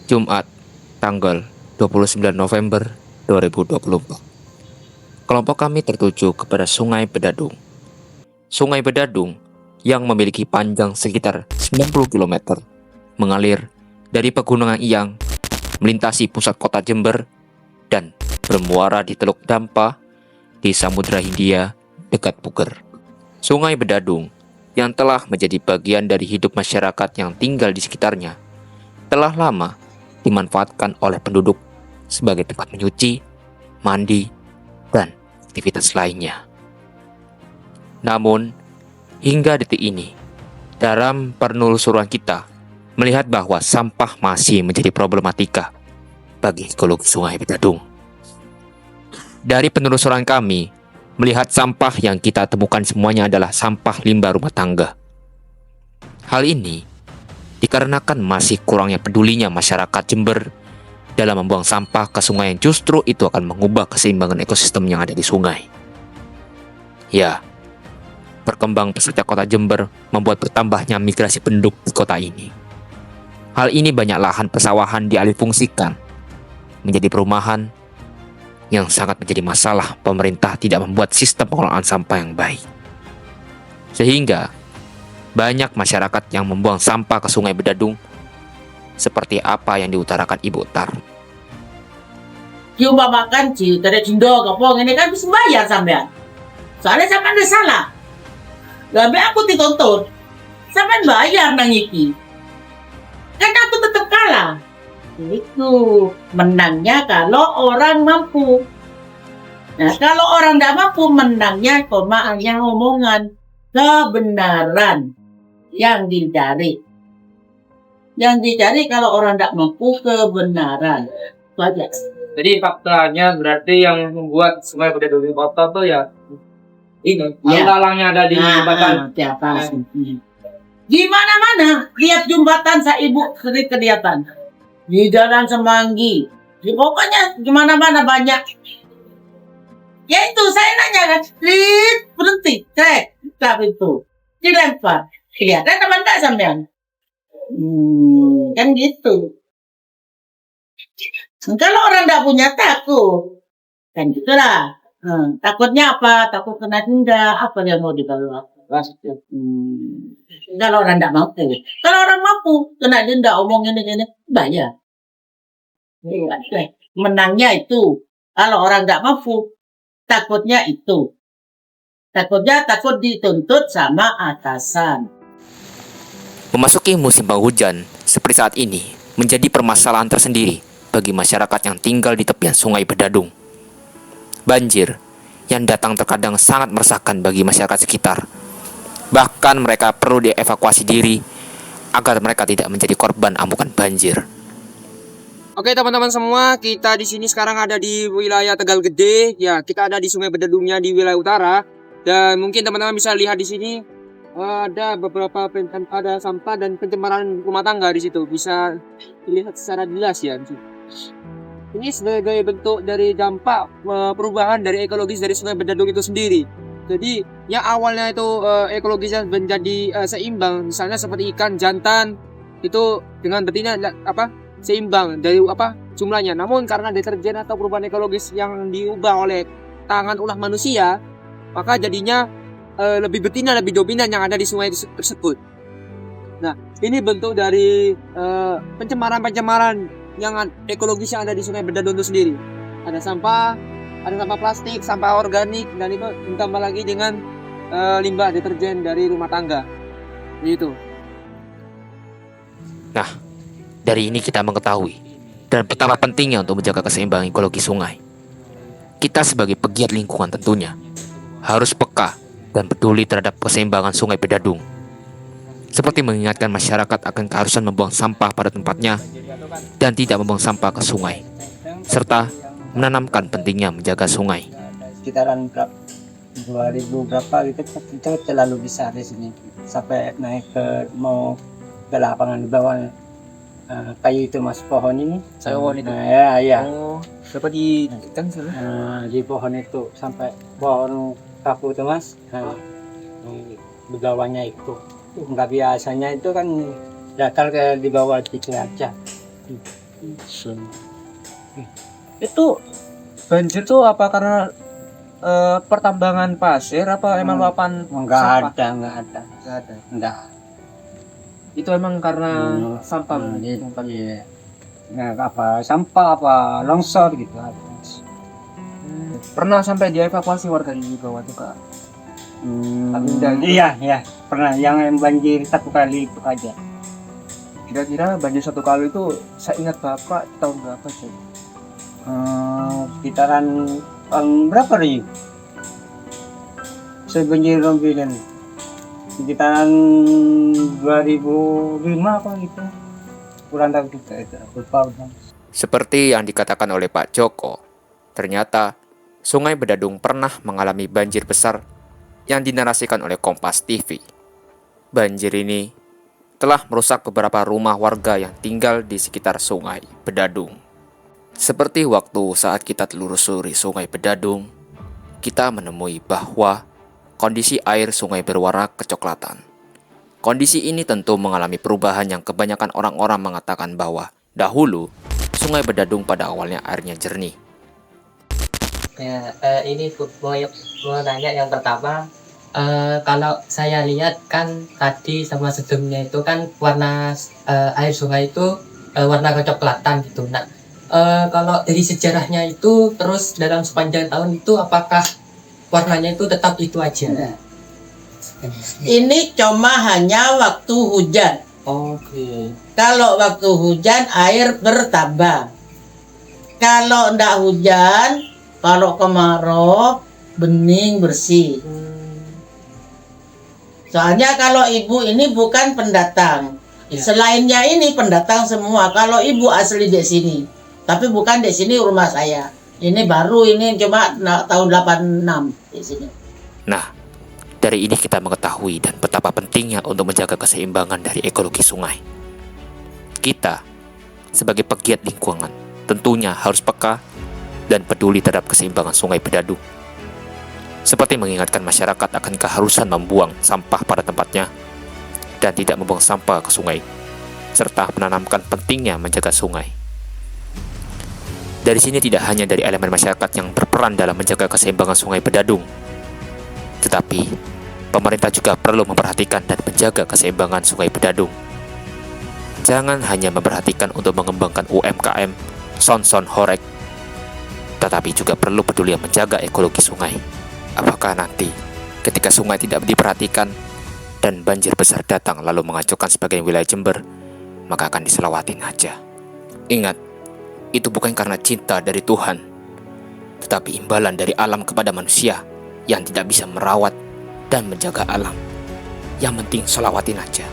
Jumat, tanggal 29 November 2024. Kelompok kami tertuju kepada Sungai Bedadung. Sungai Bedadung yang memiliki panjang sekitar 90 km mengalir dari Pegunungan Iyang, melintasi pusat kota Jember, dan bermuara di Teluk Dampa di Samudra Hindia dekat Puger. Sungai Bedadung yang telah menjadi bagian dari hidup masyarakat yang tinggal di sekitarnya telah lama dimanfaatkan oleh penduduk sebagai tempat menyuci, mandi, dan aktivitas lainnya. Namun, hingga detik ini, dalam penelusuran kita melihat bahwa sampah masih menjadi problematika bagi ekologi Sungai Bedadung. Dari penelusuran kami, melihat sampah yang kita temukan semuanya adalah sampah limbah rumah tangga. Hal ini dikarenakan masih kurangnya pedulinya masyarakat Jember dalam membuang sampah ke sungai yang justru itu akan mengubah keseimbangan ekosistem yang ada di sungai. Ya, berkembang pesatnya kota Jember membuat bertambahnya migrasi penduduk di kota ini. Hal ini banyak lahan persawahan dialihfungsikan menjadi perumahan yang sangat menjadi masalah pemerintah tidak membuat sistem pengelolaan sampah yang baik. Sehingga banyak masyarakat yang membuang sampah ke Sungai Bedadung seperti apa yang diutarakan Ibu Tar. Diumpamakan dari Jindo kapong ini kan bisa bayar sampean. Soalnya sampean ada salah. Lalu aku dituntut. Sampean bayar nang iki. Kan aku tetap kalah. Itu menangnya kalau orang mampu. Nah, kalau orang tidak mampu, menangnya hanya omongan. Kebenaran yang dicari. Yang dicari kalau orang tidak mampu kebenaran. Itu aja. Jadi faktanya berarti yang membuat Sungai Bedadung kotor tuh ya ini lalang-lalangnya ada di jembatan. Di mana-mana lihat jembatan saya ibu sering kelihatan. Di Jalan Semanggi. Pokoknya di mana-mana banyak. Ya itu saya nanya kan, berhenti, cek itu, dilempar. Kelihatan teman tak sampean? Kan gitu. Kalau orang tidak punya takut, kan gitulah. Takutnya apa? Takut kena denda, apa yang mau dibawa? Kalau orang tidak mampu, kalau orang mampu kena denda, omong ini, bayar. Menangnya itu. Kalau orang tidak mampu, takutnya itu. Takut dituntut sama atasan. Memasuki musim penghujan seperti saat ini menjadi permasalahan tersendiri bagi masyarakat yang tinggal di tepian Sungai Bedadung. Banjir yang datang terkadang sangat meresahkan bagi masyarakat sekitar. Bahkan mereka perlu dievakuasi diri agar mereka tidak menjadi korban amukan banjir. Oke teman-teman semua, kita di sini sekarang ada di wilayah Tegal Gede. Ya, kita ada di Sungai Bedadungnya di wilayah utara. Dan mungkin teman-teman bisa lihat di sini ada beberapa ada sampah dan pencemaran rumah tangga di situ. Bisa dilihat secara jelas ya. Ini sebagai bentuk dari dampak perubahan dari ekologis dari Sungai Bedadung itu sendiri. Jadi yang awalnya itu ekologisnya menjadi seimbang, misalnya seperti ikan jantan itu dengan betina seimbang dari jumlahnya. Namun karena deterjen atau perubahan ekologis yang diubah oleh tangan ulah manusia, maka jadinya lebih betina, lebih dominan yang ada di sungai tersebut. Nah, ini bentuk dari pencemaran yang ekologis yang ada di Sungai Bedadung itu sendiri. Ada sampah plastik, sampah organik, dan itu ditambah lagi dengan limbah deterjen dari rumah tangga. Gitu. Nah, dari ini kita mengetahui dan betapa pentingnya untuk menjaga keseimbangan ekologi sungai. Kita sebagai pegiat lingkungan tentunya harus peka dan peduli terhadap keseimbangan Sungai Bedadung. Seperti mengingatkan masyarakat akan keharusan membuang sampah pada tempatnya dan tidak membuang sampah ke sungai, serta menanamkan pentingnya menjaga sungai. Sekitaran 2000 berapa gitu, itu terlalu besar di sini sampai naik ke mau ke lapangan di bawah. Kayu itu mas pohon ini. Pohon itu. Ya. Oh, dapat di kan sana. Di pohon itu sampai pohon kapu itu mas. Di bawahnya itu nggak biasanya itu kan datar ke di bawah gitu aja. Itu banjir tuh apa karena pertambangan pasir apa emang luapan Enggak sampah? ada, enggak ada. Nggak ada. Enggak. Itu emang karena sampah. Iya. Nah, apa sampah apa longsor gitu. Pernah sampai dievakuasi warga di bawah tuh Kak. Iya, iya. Pernah yang banjir 1 kali itu aja. Kira-kira banjir 1 kali itu saya ingat Bapak tahun berapa sih? Sekitaran tahun berapa nih? Saya banjir rombilan. Sekitaran 2005 apa gitu. Kurang tahu juga itu. Lupa. Seperti yang dikatakan oleh Pak Joko, ternyata Sungai Bedadung pernah mengalami banjir besar yang dinarasikan oleh Kompas TV. Banjir ini telah merusak beberapa rumah warga yang tinggal di sekitar Sungai Bedadung. Seperti waktu saat kita telusuri Sungai Bedadung, kita menemui bahwa kondisi air sungai berwarna kecoklatan. Kondisi ini tentu mengalami perubahan yang kebanyakan orang-orang mengatakan bahwa dahulu Sungai Bedadung pada awalnya airnya jernih. Ya, ini mau nanya yang pertama, kalau saya lihat kan tadi sama sebelumnya itu kan warna air sungai itu warna kecoklatan gitu. Nah, kalau dari sejarahnya itu terus dalam sepanjang tahun itu apakah warnanya itu tetap itu aja? Ini cuma hanya waktu hujan. Oke. Kalau waktu hujan air bertambah. Kalau ndak hujan, kalau kemarau bening bersih. Soalnya kalau ibu ini bukan pendatang. Ya. Selainnya ini pendatang semua. Kalau ibu asli di sini, tapi bukan di sini rumah saya. Ini baru ini cuma tahun 86 di sini. Nah, dari ini kita mengetahui dan betapa pentingnya untuk menjaga keseimbangan dari ekologi sungai. Kita, sebagai pegiat lingkungan, tentunya harus peka dan peduli terhadap keseimbangan Sungai Bedadung. Seperti mengingatkan masyarakat akan keharusan membuang sampah pada tempatnya dan tidak membuang sampah ke sungai, serta menanamkan pentingnya menjaga sungai. Dari sini tidak hanya dari elemen masyarakat yang berperan dalam menjaga keseimbangan Sungai Bedadung, tetapi pemerintah juga perlu memperhatikan dan menjaga keseimbangan Sungai Bedadung. Jangan hanya memperhatikan untuk mengembangkan UMKM, son-son horek, tetapi juga perlu peduli menjaga ekologi sungai. Apakah nanti ketika sungai tidak diperhatikan dan banjir besar datang lalu mengacaukan sebagian wilayah Jember, maka akan diselawatin aja. Ingat, itu bukan karena cinta dari Tuhan, tetapi imbalan dari alam kepada manusia yang tidak bisa merawat dan menjaga alam. Yang penting selawatin aja.